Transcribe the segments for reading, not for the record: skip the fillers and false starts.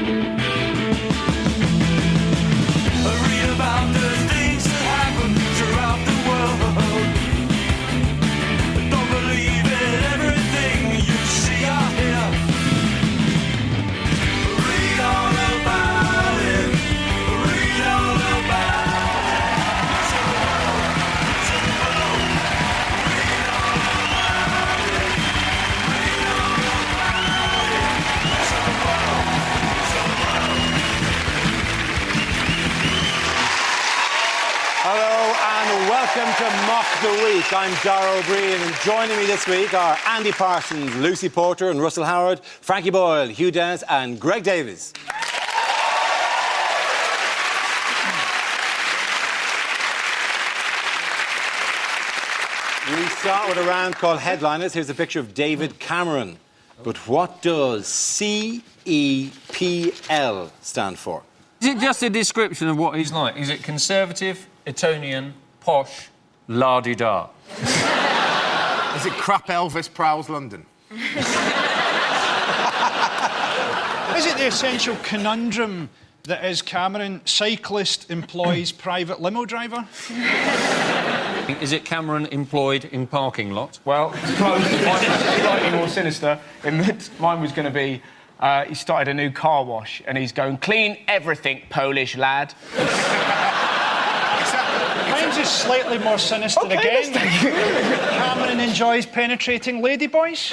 Read about the things that happen throughout the world. Don't believe in everything you see or hear. Read all about it. Read all about it. Hello and welcome to Mock the Week. I'm Dara, and joining me this week are Andy Parsons, Lucy Porter and Russell Howard, Frankie Boyle, Hugh and Greg Davies. We start with a round called Headliners. Here's a picture of David Cameron. But what does CEPL stand for? Is it just a description of what he's like? Is it conservative, Etonian, posh, la-di-da? Is it crap Elvis prowls London? Is it the essential conundrum that is Cameron, cyclist employs private limo driver? Is it Cameron employed in parking lot? Well, it's close. Mine was slightly more sinister in that mine was going to be he started a new car wash and he's going, clean everything, Polish lad. Mine's is slightly more sinister again. Cameron enjoys penetrating ladyboys.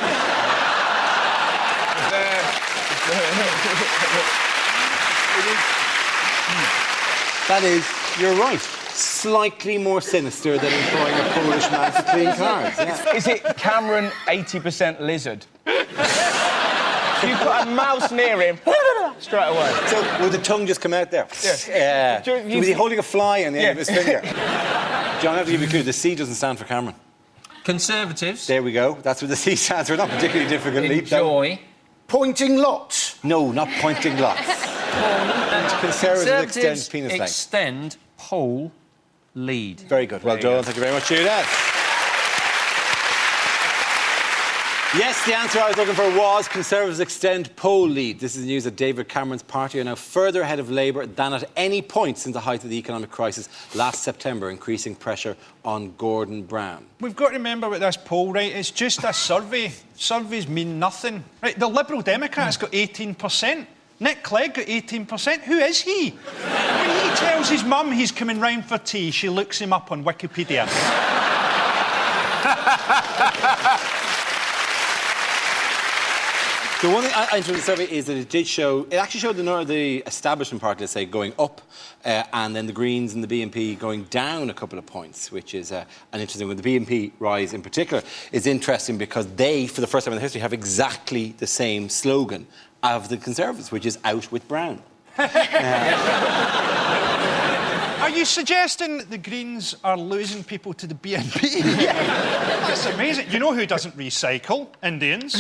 That is, you're right, slightly more sinister than employing a Polish man to clean cars. Yeah. Is it Cameron 80% lizard? You put a mouse near him, straight away. So, would the tongue just come out there? Yeah. Was he holding a fly on the end of his finger? John, I have to give you a clue. The C doesn't stand for Cameron. Conservatives. There we go. That's what the C stands for. Not particularly difficult leap. Enjoy. Pointing lots. No, not pointing lots. Conservatives extend penis length. Extend pole lead. Very good. Well done. Thank you very much, Hugh. Yes, the answer I was looking for was Conservatives extend poll lead. This is news that David Cameron's party are now further ahead of Labour than at any point since the height of the economic crisis last September, increasing pressure on Gordon Brown. We've got to remember with this poll, right, it's just a survey. Surveys mean nothing. Right, the Liberal Democrats got 18%. Nick Clegg got 18%. Who is he? When he tells his mum he's coming round for tea, she looks him up on Wikipedia. The one thing I enjoyed the survey is that it actually showed the establishment party, let's say, going up, and then the Greens and the BNP going down a couple of points, which is an interesting one. The BNP rise in particular is interesting because they, for the first time in their history, have exactly the same slogan of the Conservatives, which is out with Brown. Are you suggesting that the Greens are losing people to the BNP? That's amazing. You know who doesn't recycle? Indians.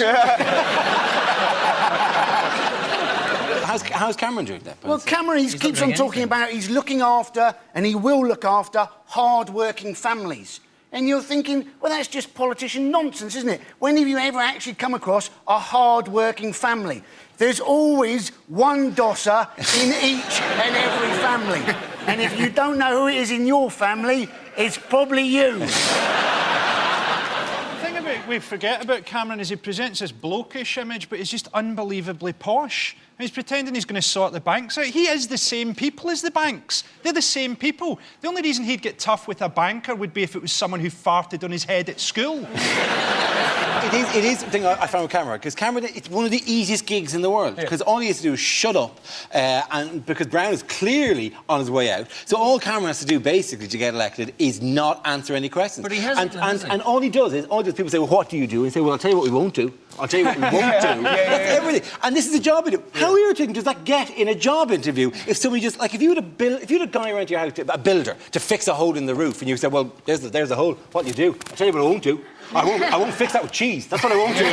How's Cameron doing that? Well, Cameron, he keeps on talking about he's looking after, and he will look after, hard-working families. And you're thinking, well, that's just politician nonsense, isn't it? When have you ever actually come across a hard-working family? There's always one dosser in each and every family. And if you don't know who it is in your family, it's probably you. The thing we forget about Cameron is he presents this blokish image, but he's just unbelievably posh. He's pretending he's going to sort the banks out. He is the same people as the banks. They're the same people. The only reason he'd get tough with a banker would be if it was someone who farted on his head at school. It is the thing I found with Cameron, because Cameron, it's one of the easiest gigs in the world, because all he has to do is shut up, and because Brown is clearly on his way out, so all Cameron has to do, basically, to get elected is not answer any questions. But he hasn't and all he does is, people say, well, what do you do? And he say, well, I'll tell you what we won't do. I'll tell you what we won't do. That's everything. And this is a job interview. How irritating does that get in a job interview if somebody just, like, if you had a guy around your house, a builder, to fix a hole in the roof, and you said, well, there's the hole, what do you do? I'll tell you what I won't do. I won't fix that with cheese. That's what I won't do.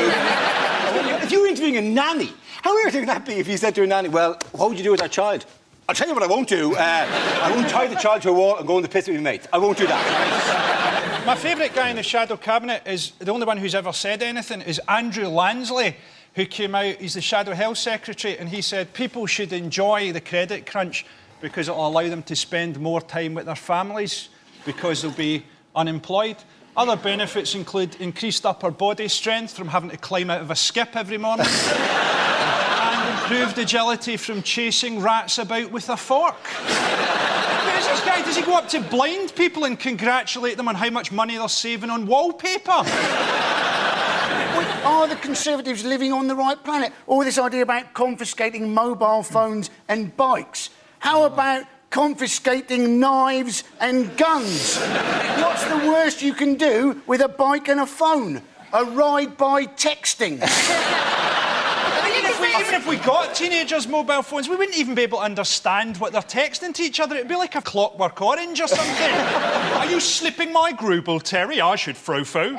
If you were interviewing a nanny, how irritating would that be if you said to a nanny, well, what would you do with that child? I'll tell you what I won't do. I won't tie the child to a wall and go on the piss with my mates. I won't do that. My favourite guy in the shadow cabinet is, the only one who's ever said anything, is Andrew Lansley, who came out, he's the Shadow Health Secretary, and he said people should enjoy the credit crunch because it'll allow them to spend more time with their families because they'll be unemployed. Other benefits include increased upper body strength from having to climb out of a skip every morning and improved agility from chasing rats about with a fork. Who's this guy? Does he go up to blind people and congratulate them on how much money they're saving on wallpaper? Are the Conservatives living on the right planet? All this idea about confiscating mobile phones and bikes. How about confiscating knives and guns? What's the worst you can do with a bike and a phone? A ride by texting. Even if we got teenagers' mobile phones, we wouldn't even be able to understand what they're texting to each other. It'd be like a Clockwork Orange or something. Are you slipping my Grubel, Terry? I should frou-frou.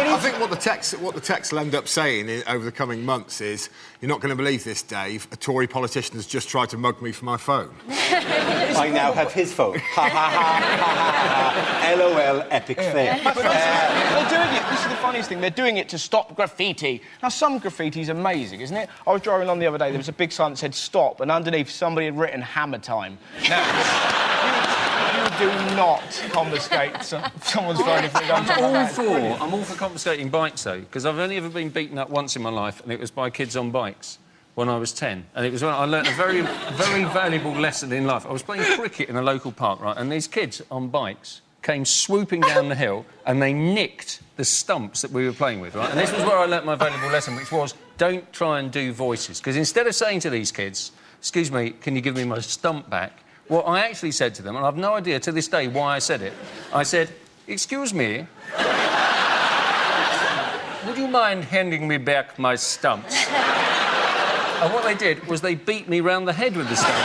I think what the text will end up saying over the coming months is, you're not going to believe this, Dave, a Tory politician has just tried to mug me for my phone. I now have his phone. Ha, ha, ha, ha, ha. LOL, epic fail. They're doing it, this is the funniest thing, they're doing it to stop graffiti. Now, some graffiti's amazing, isn't it? I was driving along the other day, there was a big sign that said stop, and underneath somebody had written hammer time. Now, you do not confiscate someone's phone if they don't have that. I'm all for confiscating bikes, though, because I've only ever been beaten up once in my life, and it was by kids on bikes when I was 10. And it was when I learnt a very, very valuable lesson in life. I was playing cricket in a local park, right, and these kids on bikes came swooping down the hill and they nicked the stumps that we were playing with, right? And this was where I learnt my valuable lesson, which was don't try and do voices. Because instead of saying to these kids, excuse me, can you give me my stump back? What I actually said to them, and I've no idea to this day why I said it, I said, excuse me, would you mind handing me back my stumps? And what they did was they beat me round the head with the stump.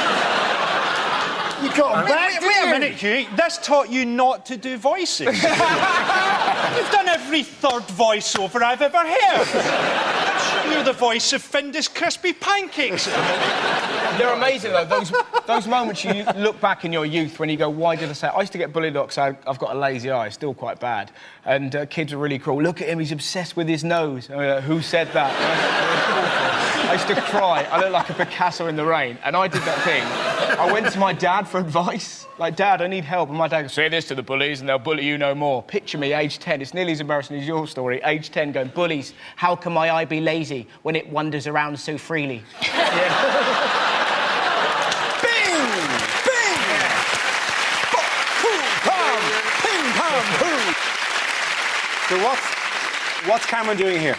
You got them back, Wait a minute, Hugh. This taught you not to do voices. You've done every third voiceover I've ever heard. You're the voice of Findus Crispy Pancakes. They're amazing, though. Those moments you look back in your youth when you go, why did I say it? I used to get bullied because I've got a lazy eye, still quite bad. And kids are really cruel. Look at him, he's obsessed with his nose. Who said that? I used to cry. I looked like a Picasso in the rain. And I did that thing. I went to my dad for advice. Like, Dad, I need help. And my dad goes, say this to the bullies and they'll bully you no more. Picture me, age 10. It's nearly as embarrassing as your story. Age 10 going, bullies, how can my eye be lazy when it wanders around so freely? So what's Cameron doing here?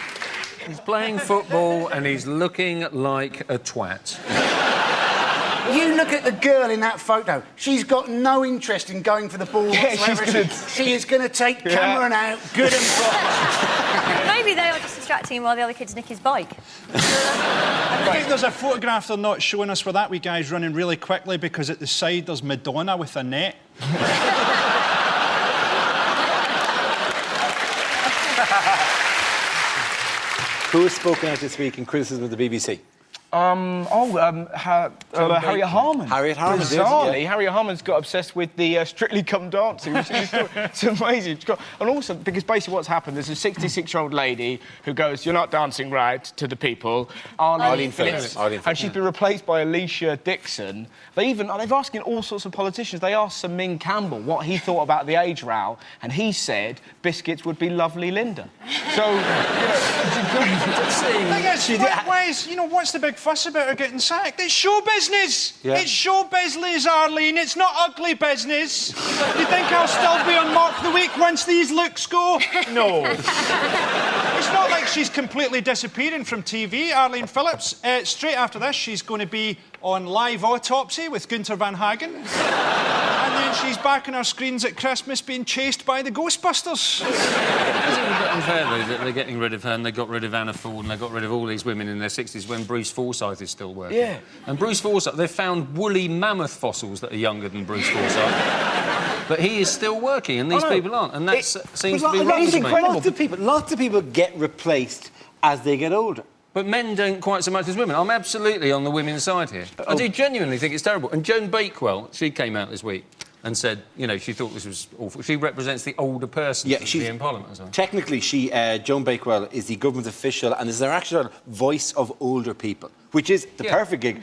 He's playing football and he's looking like a twat. You look at the girl in that photo. She's got no interest in going for the ball whatsoever. She is going to take Cameron out good and proper. Maybe they are just distracting him while the other kids nick his bike. I think there's a photograph they're not showing us where that wee guy's running really quickly because at the side there's Madonna with a net. Who has spoken out this week in criticism of the BBC? Harriet Harman. Harriet Harman, Bizarrely, Harriet Harman's got obsessed with the Strictly Come Dancing. It's amazing. And also, because basically what's happened, there's a 66-year-old lady who goes, you're not dancing right to the people. Arlene Phillips. And she's been replaced by Alicia Dixon. They've asking all sorts of politicians. They asked Sir Ming Campbell what he thought about the age row, and he said biscuits would be lovely Linda. So, it's a good What's the big fuss about her getting sacked? It's show business! Yeah. It's show business, Arlene. It's not ugly business. You think I'll still be on Mark the Week once these looks go? No. It's not like she's completely disappearing from TV, Arlene Phillips. Straight after this, she's going to be on Live Autopsy with Gunther Van Hagen. And then she's back on our screens at Christmas being chased by the Ghostbusters. Isn't it a bit unfair, though, that they're getting rid of her and they got rid of Anna Ford and they got rid of all these women in their 60s when Bruce Forsyth is still working? Yeah. And Bruce Forsyth, they've found woolly mammoth fossils that are younger than Bruce Forsyth. But he is still working and these people aren't. And that seems to be wrong to me. Lots of people get replaced as they get older. But men don't quite so much as women. I'm absolutely on the women's side here. I do genuinely think it's terrible. And Joan Bakewell, she came out this week and said, you know, she thought this was awful. She represents the older person in Parliament as well. Technically, Joan Bakewell is the government official and is their actual voice of older people, which is the perfect gig,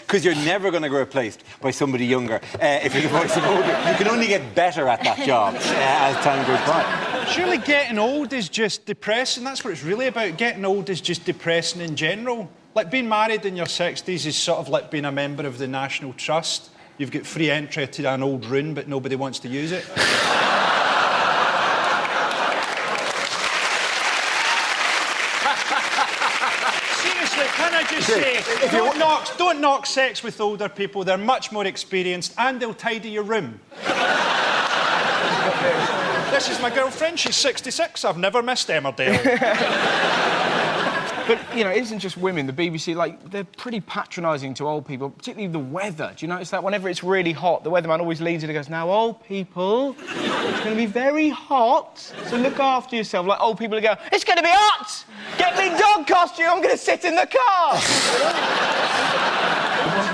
because you're never going to get replaced by somebody younger if you're the voice of older. You can only get better at that job as time goes by. Surely getting old is just depressing. That's what it's really about. Getting old is just depressing in general. Like, being married in your 60s is sort of like being a member of the National Trust. You've got free entry to an old ruin, but nobody wants to use it. Seriously, can I just say, don't knock sex with older people. They're much more experienced and they'll tidy your room. This is my girlfriend. She's 66. I've never missed Emmerdale. But, you know, it isn't just women. The BBC, like, they're pretty patronising to old people, particularly the weather. Do you notice that? Whenever it's really hot, the weatherman always leads it and goes, now, old people, it's going to be very hot, so look after yourself. Like, old people who go, it's going to be hot! Get me dog costume, I'm going to sit in the car!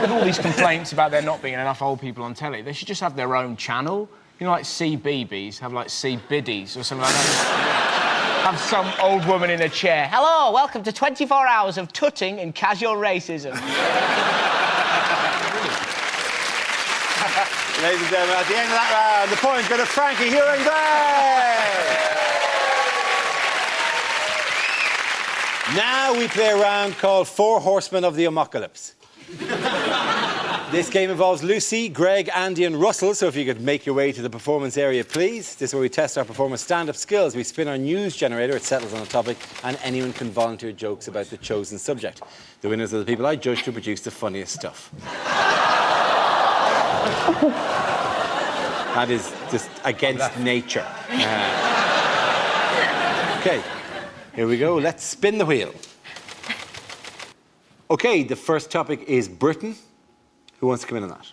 With all these complaints about there not being enough old people on telly, they should just have their own channel. You know, like CBeebies, have, like, CBiddies or something like that. Have some old woman in a chair. Hello, welcome to 24 hours of tutting and casual racism. Ladies and gentlemen, at the end of that round, the points go to Frankie, Hugh and Greg. Now we play a round called Four Horsemen of the Apocalypse. This game involves Lucy, Greg, Andy and Russell, so if you could make your way to the performance area, please. This is where we test our performers' stand-up skills. We spin our news generator, it settles on a topic, and anyone can volunteer jokes about the chosen subject. The winners are the people I judge to produce the funniest stuff. That is just against nature. OK, here we go. Let's spin the wheel. OK, the first topic is Britain. Who wants to come in on that?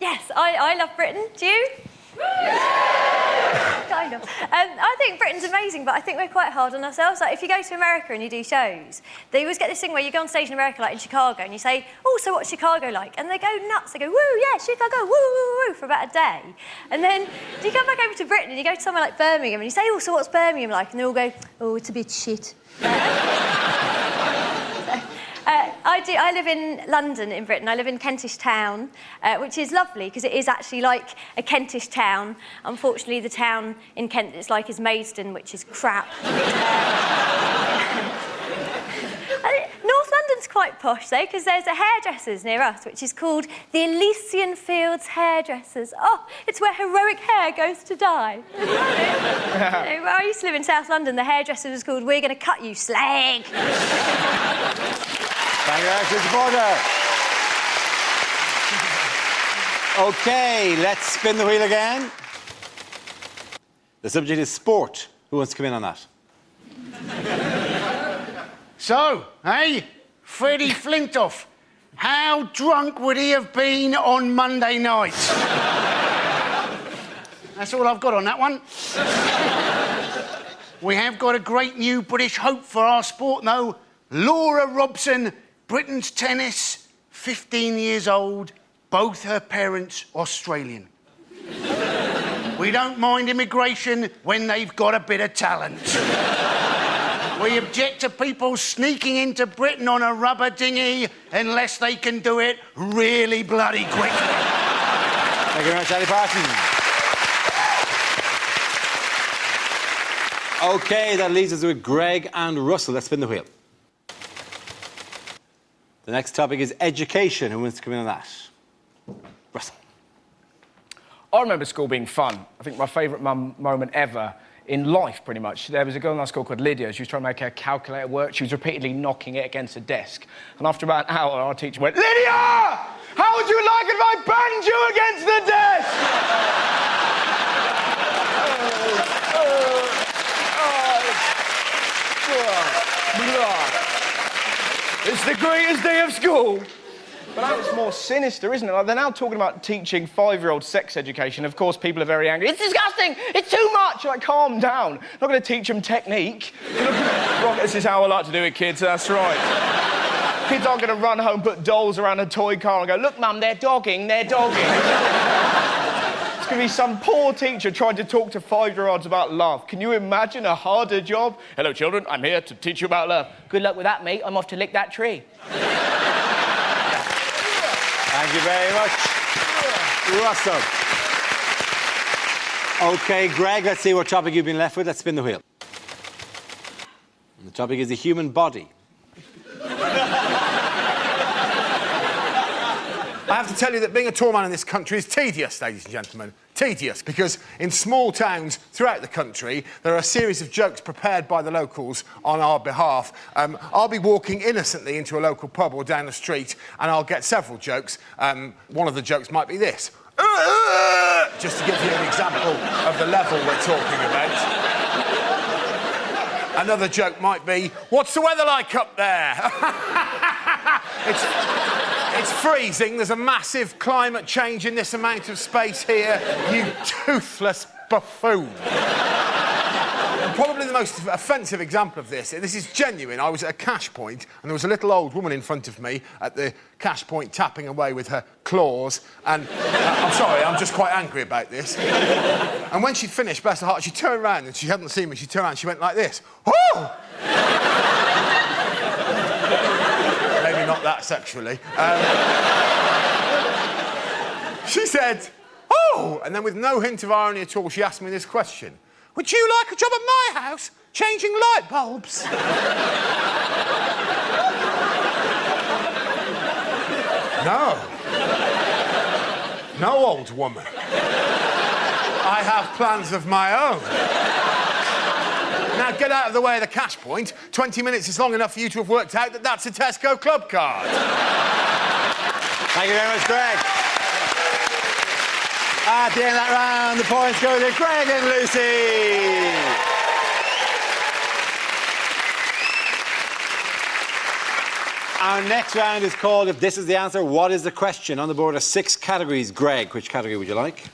Yes, I love Britain. Do you? Kind of. I think Britain's amazing, but I think we're quite hard on ourselves. Like, if you go to America and you do shows, they always get this thing where you go on stage in America, like in Chicago, and you say, oh, so what's Chicago like? And they go nuts. They go, woo, yeah, Chicago, woo, woo, woo, for about a day. And then you come back over to Britain and you go to somewhere like Birmingham and you say, oh, so what's Birmingham like? And they all go, oh, it's a bit shit. I live in London, in Britain. I live in Kentish Town, which is lovely because it is actually like a Kentish town. Unfortunately, the town in Kent it's like is Maidstone, which is crap. North London's quite posh, though, because there's a hairdressers near us, which is called the Elysian Fields Hairdressers. Oh, it's where heroic hair goes to die. Where I used to live in South London, the hairdresser was called We're Going to Cut You, Slag. Thank you, Mr. Porter. OK, let's spin the wheel again. The subject is sport. Who wants to come in on that? So, Freddie Flintoff, how drunk would he have been on Monday night? That's all I've got on that one. We have got a great new British hope for our sport, though. Laura Robson, Britain's tennis, 15 years old, both her parents Australian. We don't mind immigration when they've got a bit of talent. We object to people sneaking into Britain on a rubber dinghy unless they can do it really bloody quickly. Thank you very much, Andy Parsons. OK, that leaves us with Greg and Russell. Let's spin the wheel. The next topic is education. Who wants to come in on that? Russell. I remember school being fun. I think my favourite moment ever in life, pretty much. There was a girl in our school called Lydia. She was trying to make her calculator work. She was repeatedly knocking it against a desk. And after about an hour, our teacher went, Lydia! How would you like it if I banged you against the desk? It's the greatest day of school. But now it's more sinister, isn't it? Like, they're now talking about teaching 5-year-old sex education. Of course, people are very angry. It's disgusting! It's too much! Like, calm down. I'm not going to teach them technique. Right, this is how I like to do it, kids. That's right. Kids aren't going to run home, put dolls around a toy car and go, look, Mum, they're dogging, they're dogging. It's going to be some poor teacher trying to talk to 5-year-olds about love. Can you imagine a harder job? Hello, children, I'm here to teach you about love. Good luck with that, mate. I'm off to lick that tree. Thank you very much, Russell. OK, Greg, let's see what topic you've been left with. Let's spin the wheel. And the topic is the human body. I have to tell you that being a tall man in this country is tedious, ladies and gentlemen. Tedious, because in small towns throughout the country, there are a series of jokes prepared by the locals on our behalf. I'll be walking innocently into a local pub or down the street, and I'll get several jokes. One of the jokes might be this. Just to give you an example of the level we're talking about. Another joke might be, what's the weather like up there? It's freezing. There's a massive climate change in this amount of space here, you toothless buffoon. And probably the most offensive example of this is genuine. I was at a cash point and there was a little old woman in front of me at the cash point tapping away with her claws, and I'm sorry, I'm just quite angry about this. And when she'd finished, bless her heart, she turned around and she hadn't seen me. She turned around and she went like this. Oh! Maybe not that sexually. She said, oh! And then with no hint of irony at all, she asked me this question. Would you like a job at my house, changing light bulbs? No. No, old woman. I have plans of my own. Now, get out of the way of the cash point. 20 minutes is long enough for you to have worked out that that's a Tesco club card. Thank you very much, Greg. At the end of that round, the points go to Greg and Lucy. Our next round is called If This Is the Answer, What is the Question? On the board are 6 categories. Greg, which category would you like?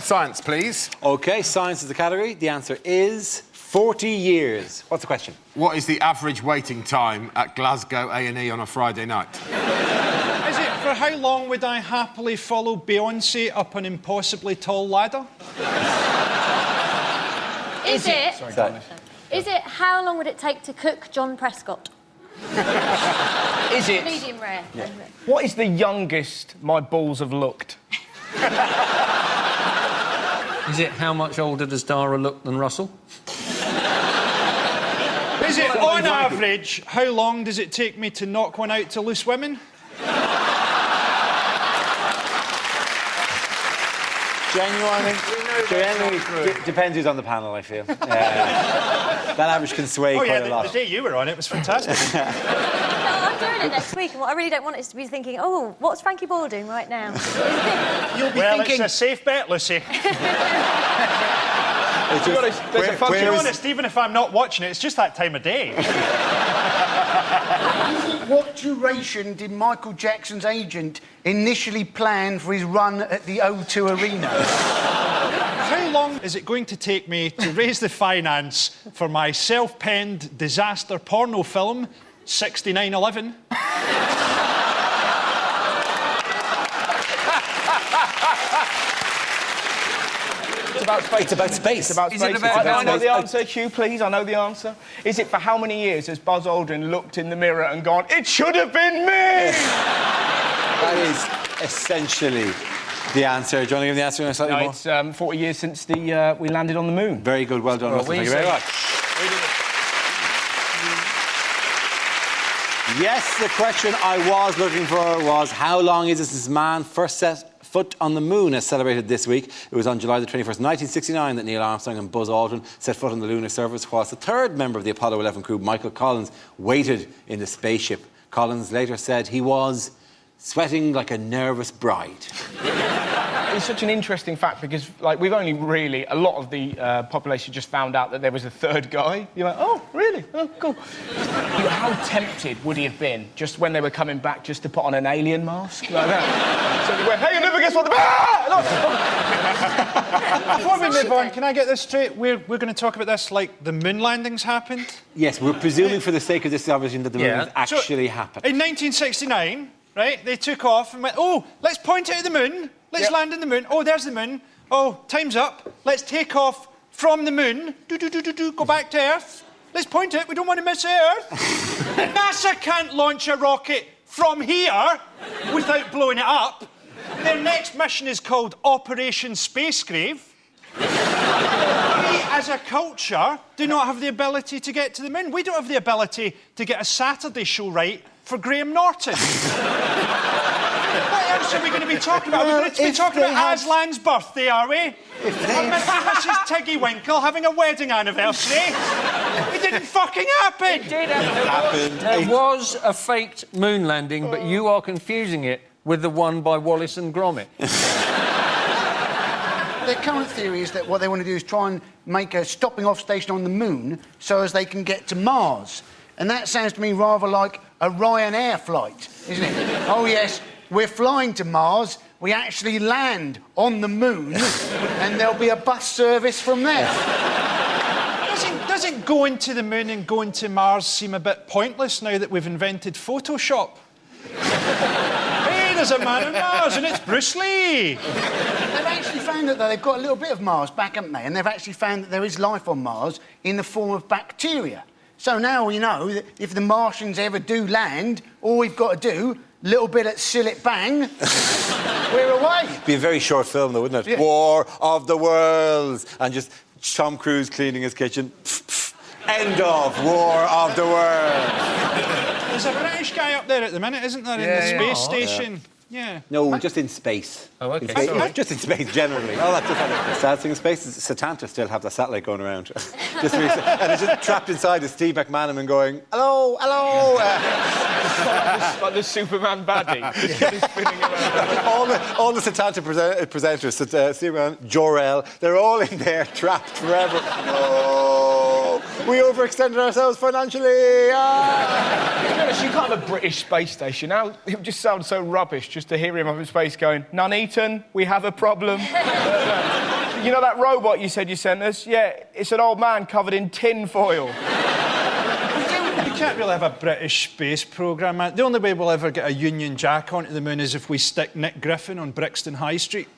Science, please. OK, science is the category. The answer is 40 years. What's the question? What is the average waiting time at Glasgow A&E on a Friday night? Is it for how long would I happily follow Beyoncé up an impossibly tall ladder? Is it? Sorry. Is it how long would it take to cook John Prescott? Is it? Medium rare. Yeah. What is the youngest my balls have looked? Is it how much older does Dara look than Russell? Is it, on average, how long does it take me to knock one out to loose women? Genuinely, depends who's on the panel, I feel. That average can sway quite a lot. The day you were on it was fantastic. I'm doing it next week, and what I really don't want is to be thinking, oh, what's Frankie Boyle doing right now? You'll be thinking... it's a safe bet, Lucy. To be honest, even if I'm not watching it, it's just that time of day. What duration did Michael Jackson's agent initially plan for his run at the O2 Arena? How long is it going to take me to raise the finance for my self-penned disaster porno film, 6911? It's about space. It's about space. It's about space. I know the answer, Hugh, please. I know the answer. Is it for how many years has Buzz Aldrin looked in the mirror and gone, it should have been me? That is essentially the answer. Do you want to give the answer slightly more? It's 40 years since we landed on the moon. Very good. Well done, Russell. Thank you very much. Yes, the question I was looking for was how long is it since man first set foot on the moon, as celebrated this week. It was on July the 21st, 1969, that Neil Armstrong and Buzz Aldrin set foot on the lunar surface, whilst the third member of the Apollo 11 crew, Michael Collins, waited in the spaceship. Collins later said he was sweating like a nervous bride. It's such an interesting fact because, like, we've only really... A lot of the population just found out that there was a third guy. You're like, oh, really? Oh, cool. How tempted would he have been just when they were coming back just to put on an alien mask? Like that. So he went, hey, you never guess what the... Ah! Before we move on, can I get this straight? We're going to talk about this like the moon landings happened. Yes, we're presuming for the sake of this conversation that the moon Yeah. has actually happened. In 1969, right, they took off and went, oh, let's point it at the moon. Let's land on the moon. Oh, there's the moon. Oh, time's up. Let's take off from the moon. Go back to Earth. Let's point it. We don't want to miss Earth. NASA can't launch a rocket from here without blowing it up. Their next mission is called Operation Space Grave. We, as a culture, do not have the ability to get to the moon. We don't have the ability to get a Saturday show right for Graham Norton. What else are we going to be talking about? We're going to be talking about Aslan's birthday, are we? And Mrs. Tiggy Winkle having a wedding anniversary. It didn't fucking happen. It did happen. There was a faked moon landing, but you are confusing it with the one by Wallace and Gromit. Their current theory is that what they want to do is try and make a stopping off station on the moon so as they can get to Mars. And that sounds to me rather like a Ryanair flight, isn't it? Oh, yes, we're flying to Mars. We actually land on the moon and there'll be a bus service from there. Doesn't going to the moon and going to Mars seem a bit pointless now that we've invented Photoshop? Hey, there's a man on Mars and it's Bruce Lee. They've actually found that, though, they've got a little bit of Mars back, haven't they? And they've actually found that there is life on Mars in the form of bacteria. So now we know that if the Martians ever do land, all we've got to do, little bit at Sillet Bang, we're away. It'd be a very short film, though, wouldn't it? Yeah. War of the Worlds. And just Tom Cruise cleaning his kitchen. End of War of the Worlds. There's a British guy up there at the minute, isn't there, in the space station? Yeah. No, just in space. Oh, OK. In space, just in space, generally. Oh, that's the sad thing in space is Satanta still have the satellite going around. Just recently, and it's just trapped inside is Steve McManaman going, hello, hello. Like the Superman baddie. Just spinning around. all the Satanta presenters, Steve McManaman, Jor-El, they're all in there trapped forever. No, we overextended ourselves financially. Ah. To be honest, you can't have a British space station. Now, it would just sound so rubbish just to hear him up in space going, Nuneaton, we have a problem. You know that robot you said you sent us? Yeah, it's an old man covered in tin foil. You can't really have a British space programme, man. The only way we'll ever get a Union Jack onto the moon is if we stick Nick Griffin on Brixton High Street.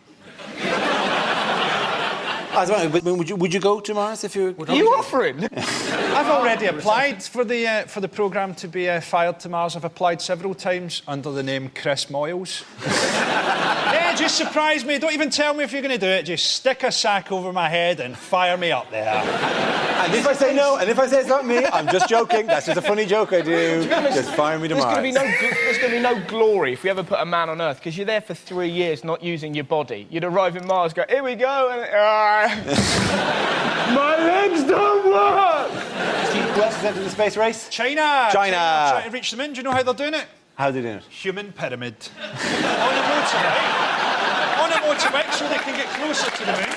I was wondering, would you go to Mars if you... Are you offering? I've already applied for the programme to be fired to Mars. I've applied several times under the name Chris Moyles. Yeah, just surprise me. Don't even tell me if you're going to do it. Just stick a sack over my head and fire me up there. And if I say no, and if I say it's not me, I'm just joking. That's just a funny joke I do. Just fire me to Mars. There's going to be no glory if we ever put a man on Earth, because you're there for 3 years not using your body. You'd arrive in Mars, go, here we go, and... my legs don't work! Who else is entered the space race? China! China. Trying to reach the moon. Do you know how they're doing it? How are they doing it? Human pyramid. On a motorbike. On a motorbike so they can get closer to the moon.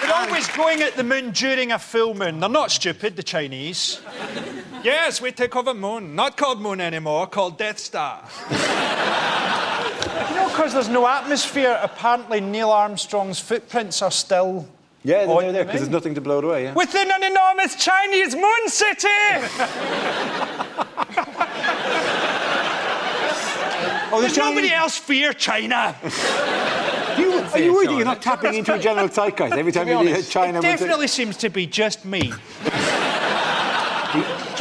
They're always going at the moon during a full moon. They're not stupid, the Chinese. Yes, we take over moon. Not called moon anymore, called Death Star. You know, because there's no atmosphere, apparently Neil Armstrong's footprints are still... Yeah, on they're there, the because there's moon. nothing to blow it away, yeah. Within an enormous Chinese moon city! Oh, Does nobody else fear China? Are you worried that you're not tapping into a general zeitgeist every time you hit China? It definitely seems to be just me. Do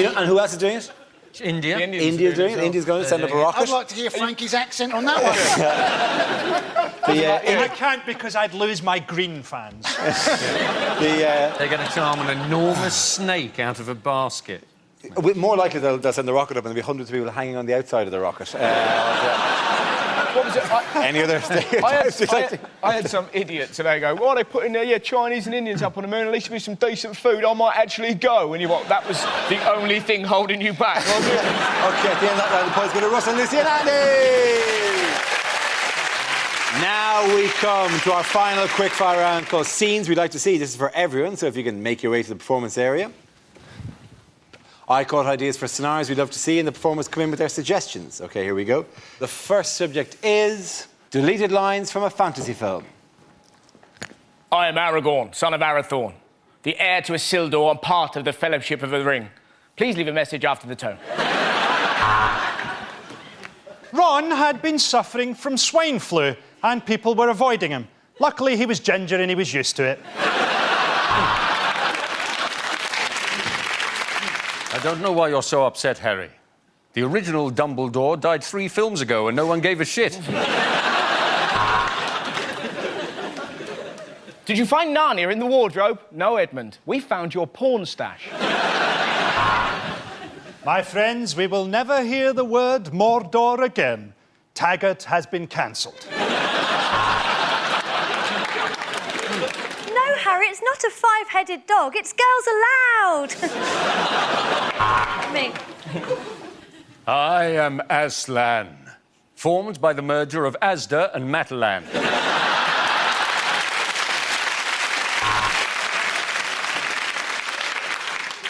you know, and who else is doing it? India. India's doing it. India's going to send up a rocket. I'd like to hear Frankie's accent on that one. I can't because I'd lose my green fans. They're going to charm an enormous snake out of a basket. More likely they'll send the rocket up and there'll be hundreds of people hanging on the outside of the rocket. What was it? Any other stereotypes? I had some idiot today go, well, they put in there, yeah, Chinese and Indians up on the moon, at least there'll be some decent food, I might actually go. And you what, that was the only thing holding you back. Okay, at the end of that round, the points go to Russ and Lucy and Andy! Now we come to our final quickfire round called Scenes We'd Like to See. This is for everyone, so if you can make your way to the performance area. I caught ideas for scenarios we'd love to see, and the performers come in with their suggestions. OK, here we go. The first subject is deleted lines from a fantasy film. I am Aragorn, son of Arathorn, the heir to Isildur and part of the Fellowship of the Ring. Please leave a message after the tone. Ron had been suffering from swine flu and people were avoiding him. Luckily, he was ginger and he was used to it. I don't know why you're so upset, Harry. The original Dumbledore died 3 films ago and no one gave a shit. Did you find Narnia in the wardrobe? No, Edmund. We found your porn stash. My friends, we will never hear the word Mordor again. Taggart has been cancelled. No, Harry, it's not a 5-headed dog. It's girls allowed. Me. I am Aslan, formed by the merger of Asda and Matalan.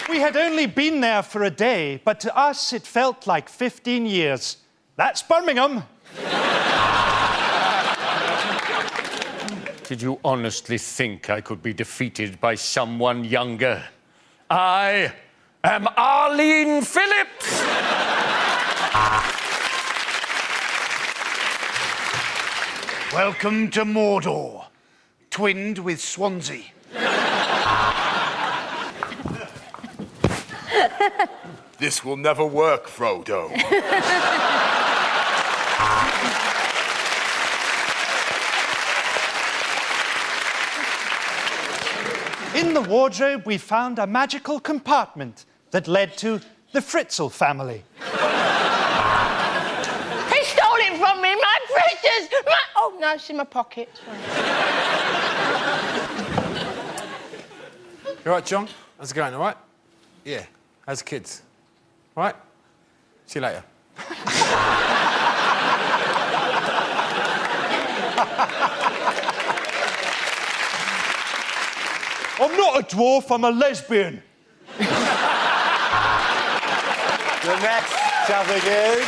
We had only been there for a day, but to us it felt like 15 years. That's Birmingham. Did you honestly think I could be defeated by someone younger? I am Arlene Phillips! Welcome to Mordor, twinned with Swansea. This will never work, Frodo. In the wardrobe, we found a magical compartment that led to the Fritzl family. He stole it from me, my precious! Oh, no, it's in my pocket. You all right, John? How's it going, all right? Yeah. How's the kids? All right? See you later. I'm not a dwarf, I'm a lesbian. The next topic is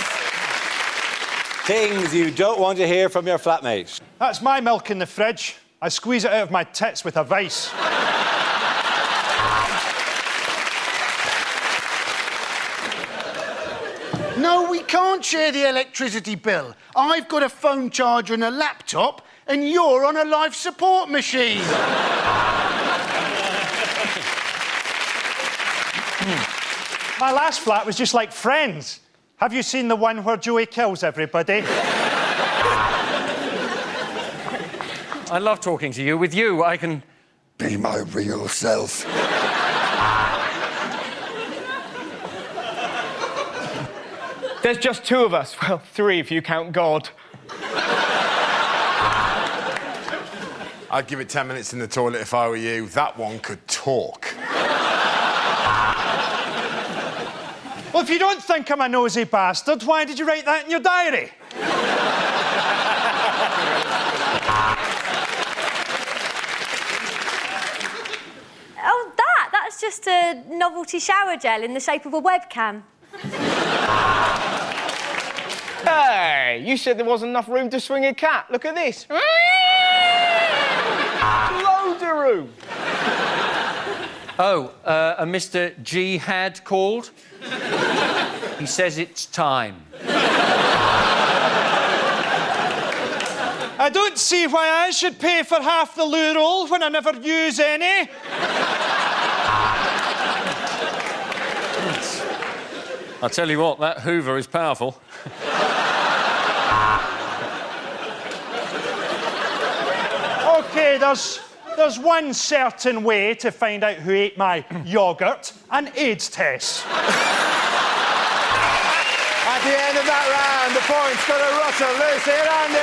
things you don't want to hear from your flatmate. That's my milk in the fridge. I squeeze it out of my tits with a vice. No, we can't share the electricity bill. I've got a phone charger and a laptop, and you're on a life support machine. My last flat was just like Friends. Have you seen the one where Joey kills everybody? I love talking to you. With you, I can Be my real self. There's just 2 of us. Well, 3 if you count God. I'd give it 10 minutes in the toilet if I were you. That one could talk. Well, if you don't think I'm a nosy bastard, why did you write that in your diary? Oh, that's just a novelty shower gel in the shape of a webcam. Hey, you said there wasn't enough room to swing a cat. Look at this. Loads of room. Oh, a Mr. G had called. He says it's time. I don't see why I should pay for half the loo roll when I never use any. I'll tell you what, that Hoover is powerful. OK, there's one certain way to find out who ate my yoghurt, an AIDS test. At the end of that round, the points go to Russell, Lucy and Andy.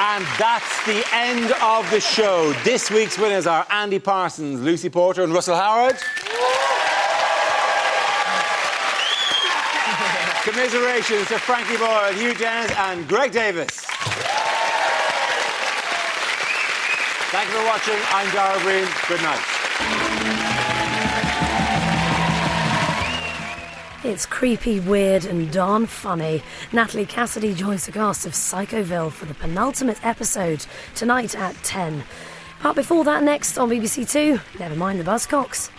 And that's the end of the show. This week's winners are Andy Parsons, Lucy Porter and Russell Howard. Commiserations to Frankie Boyle, Hugh and Greg Davies. Thank you for watching. I'm Dara Green. Good night. It's creepy, weird and darn funny. Natalie Cassidy joins the cast of Psychoville for the penultimate episode tonight at 10. But before that, next on BBC Two, never mind the Buzzcocks.